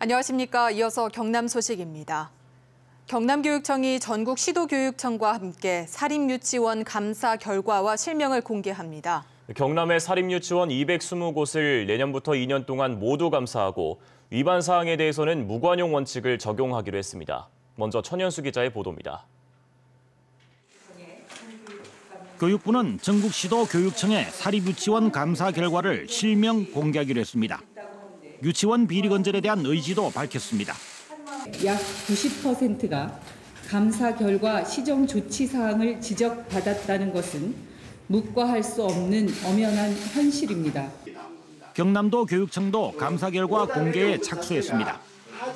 안녕하십니까. 이어서 경남 소식입니다. 경남교육청이 전국 시도교육청과 함께 사립유치원 감사 결과와 실명을 공개합니다. 경남의 사립유치원 220곳을 내년부터 2년 동안 모두 감사하고 위반 사항에 대해서는 무관용 원칙을 적용하기로 했습니다. 먼저 천현수 기자의 보도입니다. 교육부는 전국 시도교육청의 사립유치원 감사 결과를 실명 공개하기로 했습니다. 유치원 비리 건절에 대한 의지도 밝혔습니다. 약 90%가 감사 결과 시정 조치 사항을 지적받았다는 것은 묵과할 수 없는 엄연한 현실입니다. 경남도 교육청도 감사 결과 공개에 착수했습니다.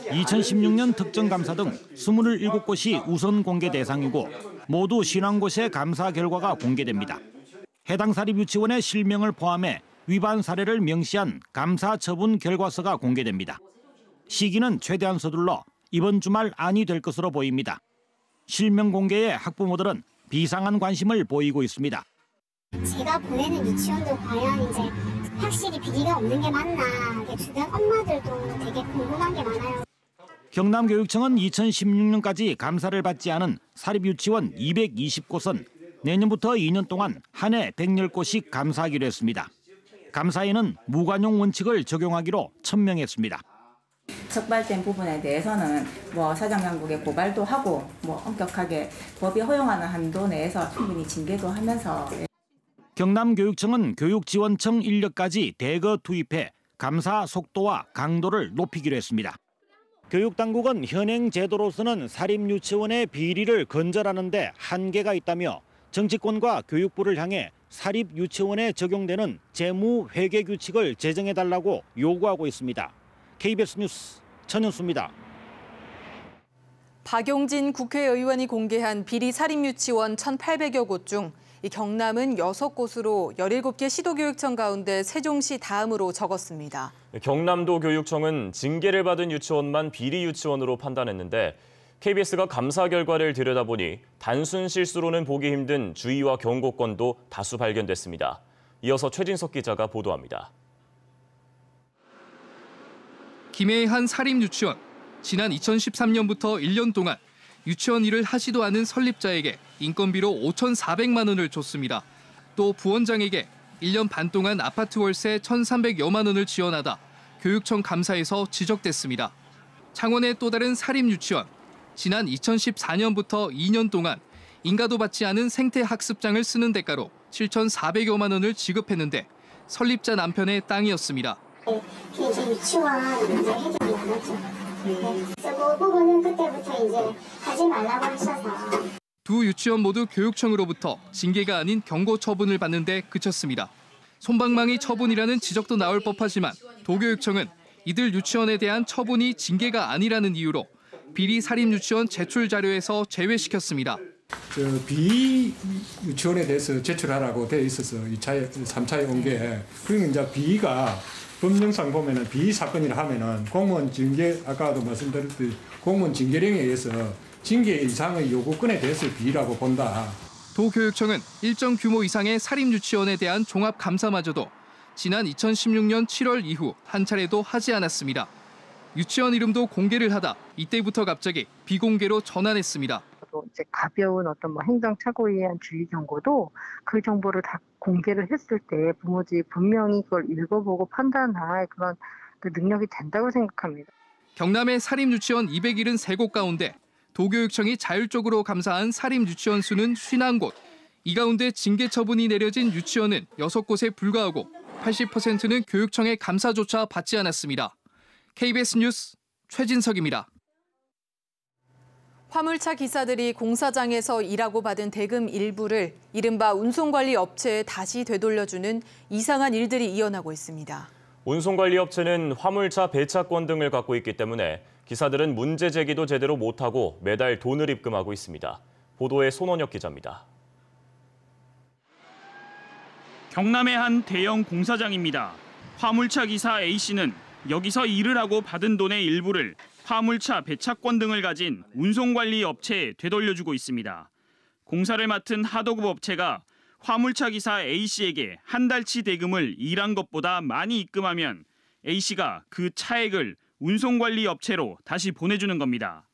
2016년 특정 감사 등 27곳이 우선 공개 대상이고 모두 50곳의 감사 결과가 공개됩니다. 해당 사립유치원의 실명을 포함해 위반 사례를 명시한 감사 처분 결과서가 공개됩니다. 시기는 최대한 서둘러 이번 주말 안이 될 것으로 보입니다. 실명 공개에 학부모들은 비상한 관심을 보이고 있습니다. 제가 보내는 유치원도 과연 이제 확실히 비리가 없는 게 맞나, 주변 엄마들도 되게 궁금한 게 많아요. 경남교육청은 2016년까지 감사를 받지 않은 사립유치원 220곳은 내년부터 2년 동안 한 해 110곳씩 감사하기로 했습니다. 감사에는 무관용 원칙을 적용하기로 천명했습니다. 적발된 부분에 대해서는 사장 당국에 고발도 하고 엄격하게 법이 허용하는 한도 내에서 충분히 징계도 하면서. 경남교육청은 교육지원청 인력까지 대거 투입해 감사 속도와 강도를 높이기로 했습니다. 교육당국은 현행 제도로서는 사립유치원의 비리를 건절하는 데 한계가 있다며 정치권과 교육부를 향해 사립유치원에 적용되는 재무회계 규칙을 제정해달라고 요구하고 있습니다. KBS 뉴스 천현수입니다. 박용진 국회의원이 공개한 비리 사립유치원 1,800여 곳 중 경남은 6곳으로 17개 시도교육청 가운데 세종시 다음으로 적었습니다. 경남도 교육청은 징계를 받은 유치원만 비리 유치원으로 판단했는데 KBS가 감사 결과를 들여다보니 단순 실수로는 보기 힘든 주의와 경고건도 다수 발견됐습니다. 이어서 최진석 기자가 보도합니다. 김해의 한 사립유치원. 지난 2013년부터 1년 동안 유치원 일을 하지도 않은 설립자에게 인건비로 5,400만 원을 줬습니다. 또 부원장에게 1년 반 동안 아파트 월세 1,300여만 원을 지원하다 교육청 감사에서 지적됐습니다. 창원의 또 다른 사립유치원. 지난 2014년부터 2년 동안 인가도 받지 않은 생태학습장을 쓰는 대가로 7,400여만 원을 지급했는데 설립자 남편의 땅이었습니다. 이제 유치원 이제 해결이 안 왔죠. 그래서 그 부분은 그때부터 이제 하지 말라고 하셔서. 두 유치원 모두 교육청으로부터 징계가 아닌 경고 처분을 받는데 그쳤습니다. 솜방망이 처분이라는 지적도 나올 법하지만 도교육청은 이들 유치원에 대한 처분이 징계가 아니라는 이유로 비리 사립유치원 제출 자료에서 제외시켰습니다. 비 유치원에 대해서 제출하라고 되어 있어서 3차에 온 게, 그리고 이제 비가 법령상 보면은 비 사건이라 하면은 공무원 징계, 아까도 말씀드렸듯이 공무원 징계령에 의해서 징계 이상의 요구권에 대해서 비라고 본다. 도교육청은 일정 규모 이상의 사립유치원에 대한 종합감사마저도 지난 2016년 7월 이후 한 차례도 하지 않았습니다. 유치원 이름도 공개를 하다 이때부터 갑자기 비공개로 전환했습니다. 이제 가벼운 행정착오에 의한 주의 경고도 그 정보를 다 공개를 했을 때 부모들이 분명히 그걸 읽어보고 판단할 그런 능력이 된다고 생각합니다. 경남의 사립유치원 273곳 가운데 도교육청이 자율적으로 감사한 사립유치원 수는 50곳. 이 가운데 징계 처분이 내려진 유치원은 6곳에 불과하고 80%는 교육청의 감사조차 받지 않았습니다. KBS 뉴스 최진석입니다. 화물차 기사들이 공사장에서 일하고 받은 대금 일부를 이른바 운송관리 업체에 다시 되돌려주는 이상한 일들이 이어나고 있습니다. 운송관리 업체는 화물차 배차권 등을 갖고 있기 때문에 기사들은 문제 제기도 제대로 못하고 매달 돈을 입금하고 있습니다. 보도에 손원혁 기자입니다. 경남의 한 대형 공사장입니다. 화물차 기사 A씨는 여기서 일을 하고 받은 돈의 일부를 화물차 배차권 등을 가진 운송관리 업체에 되돌려주고 있습니다. 공사를 맡은 하도급 업체가 화물차 기사 A씨에게 한 달치 대금을 일한 것보다 많이 입금하면 A씨가 그 차액을 운송관리 업체로 다시 보내주는 겁니다.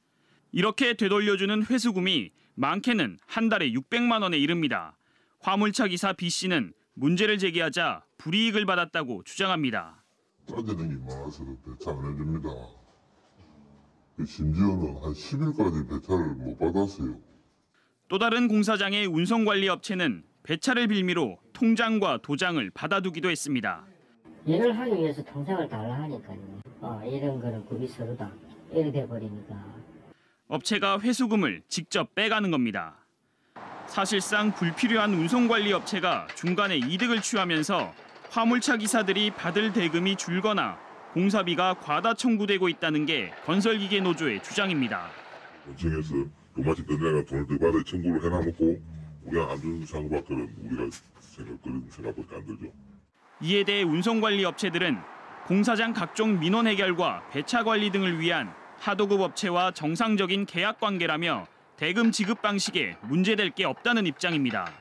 이렇게 되돌려주는 회수금이 많게는 한 달에 600만 원에 이릅니다. 화물차 기사 B 씨는 문제를 제기하자 불이익을 받았다고 주장합니다. 짜증이 많아서 배차 안 해줍니다. 심지어는 한 10일까지 배차를 못 받았어요. 또 다른 공사장의 운송관리 업체는 배차를 빌미로 통장과 도장을 받아두기도 했습니다. 일을 하기 위해서 통장을 달라 하니까요. 이런 거는 급이 서로다. 이렇게 돼버리니까. 업체가 회수금을 직접 빼가는 겁니다. 사실상 불필요한 운송관리 업체가 중간에 이득을 취하면서 화물차 기사들이 받을 대금이 줄거나 공사비가 과다 청구되고 있다는 게 건설기계 노조의 주장입니다. 원청에서 요마치 던 데가 돈을 더 받아 청구를 해놔놓고 우리가 안 주는 상관밖에는 우리가 그런 생각밖에 안 들죠. 이에 대해 운송관리 업체들은 공사장 각종 민원 해결과 배차 관리 등을 위한 하도급 업체와 정상적인 계약 관계라며 대금 지급 방식에 문제될 게 없다는 입장입니다.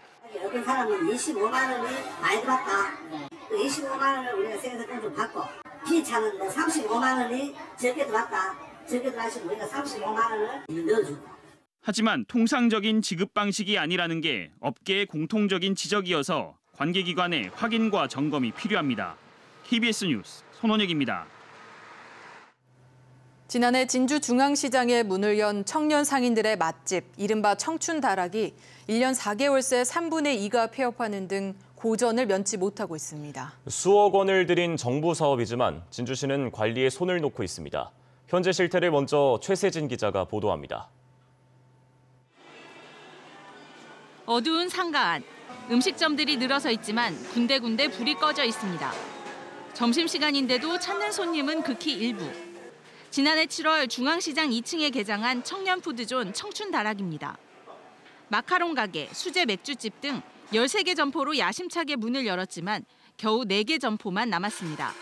어떤 사람은 25만 원이 많이 들었다. 그 25만 원을 우리가 생산권 좀 받고 기차는 35만 원이 적게 들어왔다. 적게 들어왔으면 우리가 35만 원을 넣어주고. 하지만 통상적인 지급 방식이 아니라는 게 업계의 공통적인 지적이어서 관계기관의 확인과 점검이 필요합니다. KBS 뉴스 손원혁입니다. 지난해 진주 중앙시장에 문을 연 청년 상인들의 맛집, 이른바 청춘다락이 1년 4개월 새 3분의 2가 폐업하는 등 고전을 면치 못하고 있습니다. 수억 원을 들인 정부 사업이지만 진주시는 관리에 손을 놓고 있습니다. 현재 실태를 먼저 최세진 기자가 보도합니다. 어두운 상가 안, 음식점들이 늘어서 있지만 군데군데 불이 꺼져 있습니다. 점심시간인데도 찾는 손님은 극히 일부. 지난해 7월 중앙시장 2층에 개장한 청년푸드존 청춘다락입니다. 마카롱 가게, 수제 맥주집 등 13개 점포로 야심차게 문을 열었지만 겨우 4개 점포만 남았습니다.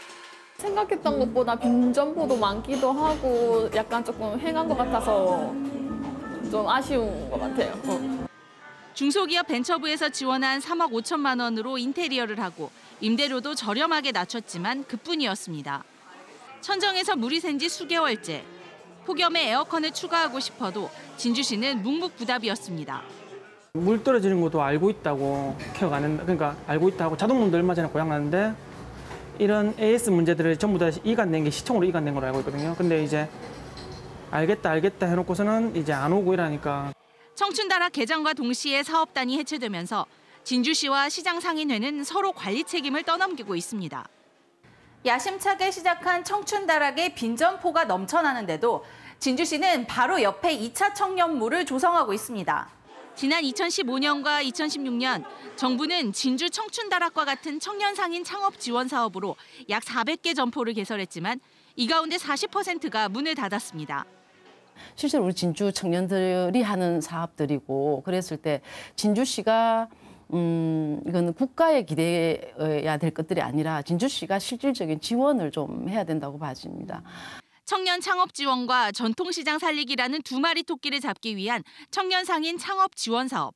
생각했던 것보다 빈 점포도 많기도 하고 약간 조금 횡한 것 같아서 좀 아쉬운 것 같아요. 중소기업 벤처부에서 지원한 3억 5천만 원으로 인테리어를 하고 임대료도 저렴하게 낮췄지만 그뿐이었습니다. 천정에서 물이 샌 지 수개월째. 폭염에 에어컨을 추가하고 싶어도 진주시는 묵묵부답이었습니다. 물 떨어지는 것도 알고 있다고 케어가 안 된다. 그러니까 알고 있다고 자동문도 얼마 전에 고장 났는데 이런 AS 문제들을 전부 다 이관된 게 시청으로 이관된 걸로 알고 있거든요. 근데 이제 알겠다 해놓고서는 이제 안 오고 이러니까. 청춘다락 개장과 동시에 사업단이 해체되면서 진주시와 시장상인회는 서로 관리 책임을 떠넘기고 있습니다. 야심차게 시작한 청춘다락의 빈 점포가 넘쳐나는데도 진주시는 바로 옆에 2차 청년몰을 조성하고 있습니다. 지난 2015년과 2016년 정부는 진주 청춘다락과 같은 청년상인 창업 지원 사업으로 약 400개 점포를 개설했지만 이 가운데 40%가 문을 닫았습니다. 실제로 우리 진주 청년들이 하는 사업들이고 그랬을 때 진주시가 이거는 국가에 기대해야 될 것들이 아니라 진주시가 실질적인 지원을 좀 해야 된다고 봐집니다. 청년 창업 지원과 전통시장 살리기라는 두 마리 토끼를 잡기 위한 청년 상인 창업 지원 사업.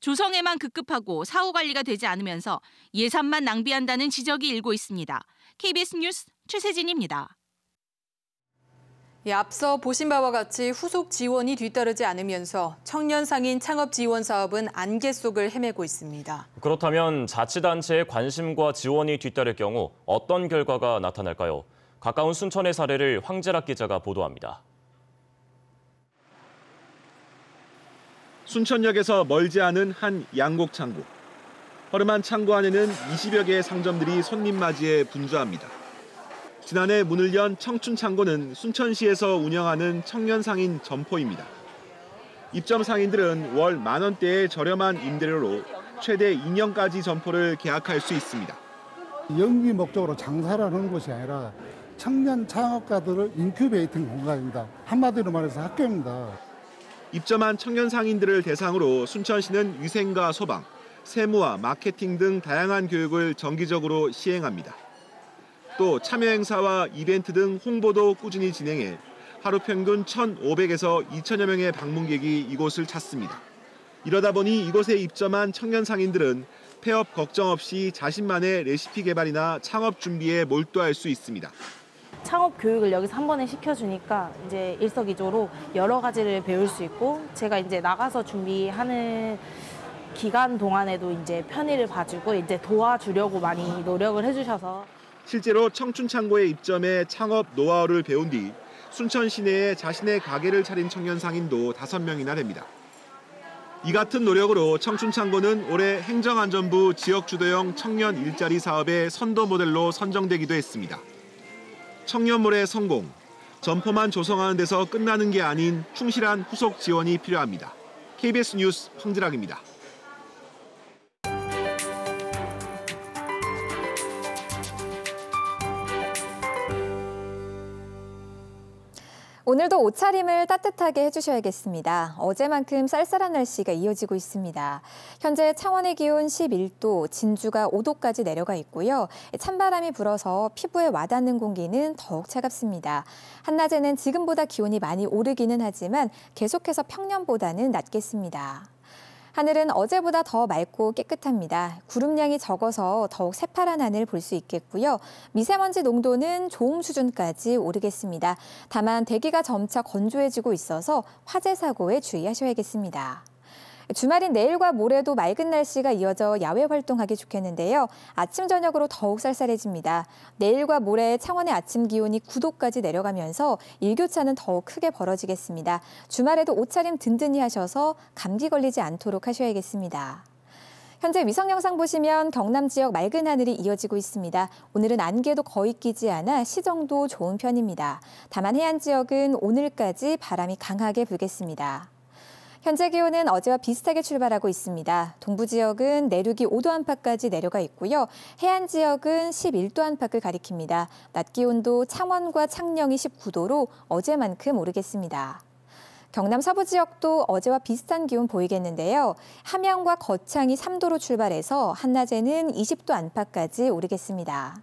조성에만 급급하고 사후 관리가 되지 않으면서 예산만 낭비한다는 지적이 일고 있습니다. KBS 뉴스 최세진입니다. 앞서 보신 바와 같이 후속 지원이 뒤따르지 않으면서 청년 상인 창업 지원 사업은 안개 속을 헤매고 있습니다. 그렇다면 자치단체의 관심과 지원이 뒤따를 경우 어떤 결과가 나타날까요? 가까운 순천의 사례를 황재락 기자가 보도합니다. 순천역에서 멀지 않은 한 양곡 창고. 허름한 창고 안에는 20여 개의 상점들이 손님 맞이해 분주합니다. 지난해 문을 연 청춘창고는 순천시에서 운영하는 청년상인 점포입니다. 입점 상인들은 월 10,000원대의 저렴한 임대료로 최대 2년까지 점포를 계약할 수 있습니다. 영리 목적으로 장사를 하는 곳이 아니라 청년 창업가들을 인큐베이팅 공간입니다. 한마디로 말해서 학교입니다. 입점한 청년 상인들을 대상으로 순천시는 위생과 소방, 세무와 마케팅 등 다양한 교육을 정기적으로 시행합니다. 또 참여 행사와 이벤트 등 홍보도 꾸준히 진행해 하루 평균 1,500에서 2,000여 명의 방문객이 이곳을 찾습니다. 이러다 보니 이곳에 입점한 청년 상인들은 폐업 걱정 없이 자신만의 레시피 개발이나 창업 준비에 몰두할 수 있습니다. 창업 교육을 여기서 한 번에 시켜주니까 이제 일석이조로 여러 가지를 배울 수 있고 제가 이제 나가서 준비하는 기간 동안에도 이제 편의를 봐주고 이제 도와주려고 많이 노력을 해주셔서 실제로 청춘창고에 입점해 창업 노하우를 배운 뒤 순천 시내에 자신의 가게를 차린 청년 상인도 5명이나 됩니다. 이 같은 노력으로 청춘창고는 올해 행정안전부 지역주도형 청년 일자리 사업의 선도 모델로 선정되기도 했습니다. 청년몰의 성공, 점포만 조성하는 데서 끝나는 게 아닌 충실한 후속 지원이 필요합니다. KBS 뉴스 황지락입니다. 오늘도 옷차림을 따뜻하게 해주셔야겠습니다. 어제만큼 쌀쌀한 날씨가 이어지고 있습니다. 현재 창원의 기온 11도, 진주가 5도까지 내려가 있고요. 찬바람이 불어서 피부에 와닿는 공기는 더욱 차갑습니다. 한낮에는 지금보다 기온이 많이 오르기는 하지만 계속해서 평년보다는 낮겠습니다. 하늘은 어제보다 더 맑고 깨끗합니다. 구름량이 적어서 더욱 새파란 하늘 볼 수 있겠고요. 미세먼지 농도는 좋음 수준까지 오르겠습니다. 다만 대기가 점차 건조해지고 있어서 화재 사고에 주의하셔야겠습니다. 주말인 내일과 모레도 맑은 날씨가 이어져 야외 활동하기 좋겠는데요. 아침, 저녁으로 더욱 쌀쌀해집니다. 내일과 모레 창원의 아침 기온이 9도까지 내려가면서 일교차는 더욱 크게 벌어지겠습니다. 주말에도 옷차림 든든히 하셔서 감기 걸리지 않도록 하셔야겠습니다. 현재 위성 영상 보시면 경남 지역 맑은 하늘이 이어지고 있습니다. 오늘은 안개도 거의 끼지 않아 시정도 좋은 편입니다. 다만 해안 지역은 오늘까지 바람이 강하게 불겠습니다. 현재 기온은 어제와 비슷하게 출발하고 있습니다. 동부 지역은 내륙이 5도 안팎까지 내려가 있고요. 해안 지역은 11도 안팎을 가리킵니다. 낮 기온도 창원과 창녕이 19도로 어제만큼 오르겠습니다. 경남 서부 지역도 어제와 비슷한 기온 보이겠는데요. 함양과 거창이 3도로 출발해서 한낮에는 20도 안팎까지 오르겠습니다.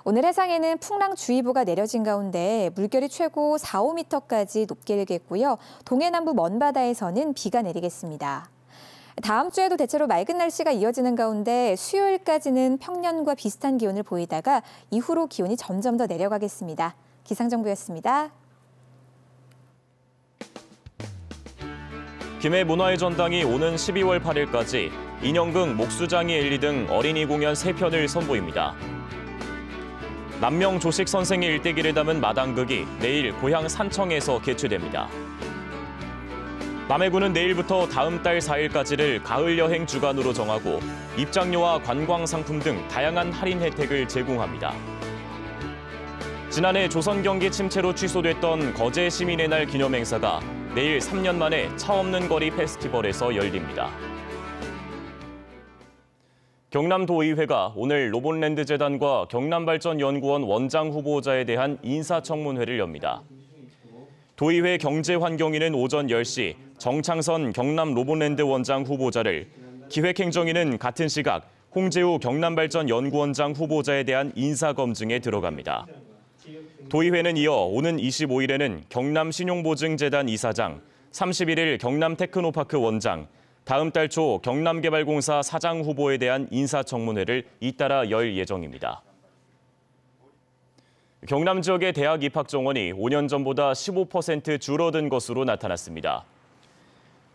오늘 해상에는 풍랑주의보가 내려진 가운데 물결이 최고 4, 5m까지 높게 일겠고요. 동해남부 먼바다에서는 비가 내리겠습니다. 다음 주에도 대체로 맑은 날씨가 이어지는 가운데 수요일까지는 평년과 비슷한 기온을 보이다가 이후로 기온이 점점 더 내려가겠습니다. 기상정보였습니다. 김해 문화의 전당이 오는 12월 8일까지 인형극 목수장이 엘리 등 어린이 공연 3편을 선보입니다. 남명 조식 선생의 일대기를 담은 마당극이 내일 고향 산청에서 개최됩니다. 남해군은 내일부터 다음 달 4일까지를 가을 여행 주간으로 정하고 입장료와 관광 상품 등 다양한 할인 혜택을 제공합니다. 지난해 조선 경기 침체로 취소됐던 거제 시민의 날 기념 행사가 내일 3년 만에 차 없는 거리 페스티벌에서 열립니다. 경남도의회가 오늘 로봇랜드 재단과 경남발전연구원 원장 후보자에 대한 인사청문회를 엽니다. 도의회 경제환경위는 오전 10시 정창선 경남 로봇랜드 원장 후보자를, 기획행정위는 같은 시각 홍재우 경남발전연구원장 후보자에 대한 인사검증에 들어갑니다. 도의회는 이어 오는 25일에는 경남신용보증재단 이사장, 31일 경남테크노파크 원장, 다음 달 초 경남개발공사 사장 후보에 대한 인사청문회를 잇따라 열 예정입니다. 경남 지역의 대학 입학 정원이 5년 전보다 15% 줄어든 것으로 나타났습니다.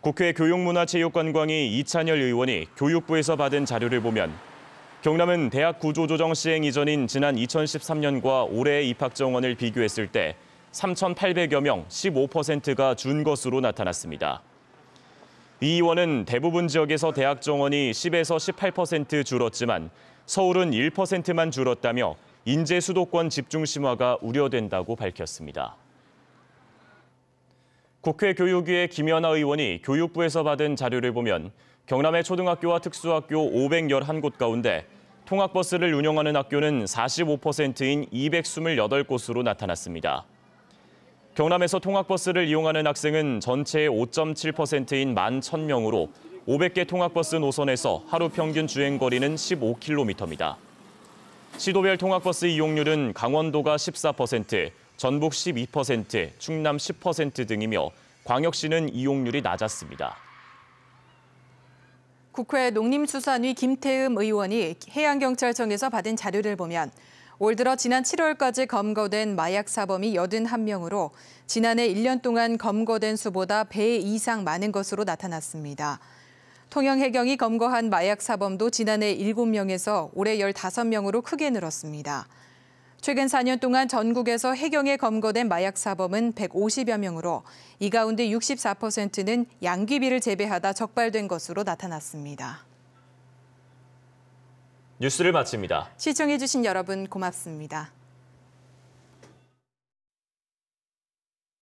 국회 교육문화체육관광위 이찬열 의원이 교육부에서 받은 자료를 보면 경남은 대학 구조조정 시행 이전인 지난 2013년과 올해의 입학 정원을 비교했을 때 3,800여 명 15%가 준 것으로 나타났습니다. 이 의원은 대부분 지역에서 대학 정원이 10에서 18% 줄었지만 서울은 1%만 줄었다며 인재 수도권 집중 심화가 우려된다고 밝혔습니다. 국회 교육위의 김연아 의원이 교육부에서 받은 자료를 보면 경남의 초등학교와 특수학교 511곳 가운데 통학버스를 운영하는 학교는 45%인 228곳으로 나타났습니다. 경남에서 통학버스를 이용하는 학생은 전체의 5.7%인 11,000명으로 500개 통학버스 노선에서 하루 평균 주행거리는 15km입니다. 시도별 통학버스 이용률은 강원도가 14%, 전북 12%, 충남 10% 등이며 광역시는 이용률이 낮았습니다. 국회 농림수산위 김태흠 의원이 해양경찰청에서 받은 자료를 보면 올 들어 지난 7월까지 검거된 마약 사범이 81명으로 지난해 1년 동안 검거된 수보다 배 이상 많은 것으로 나타났습니다. 통영해경이 검거한 마약 사범도 지난해 7명에서 올해 15명으로 크게 늘었습니다. 최근 4년 동안 전국에서 해경에 검거된 마약 사범은 150여 명으로 이 가운데 64%는 양귀비를 재배하다 적발된 것으로 나타났습니다. 뉴스를 마칩니다. 시청해주신 여러분 고맙습니다.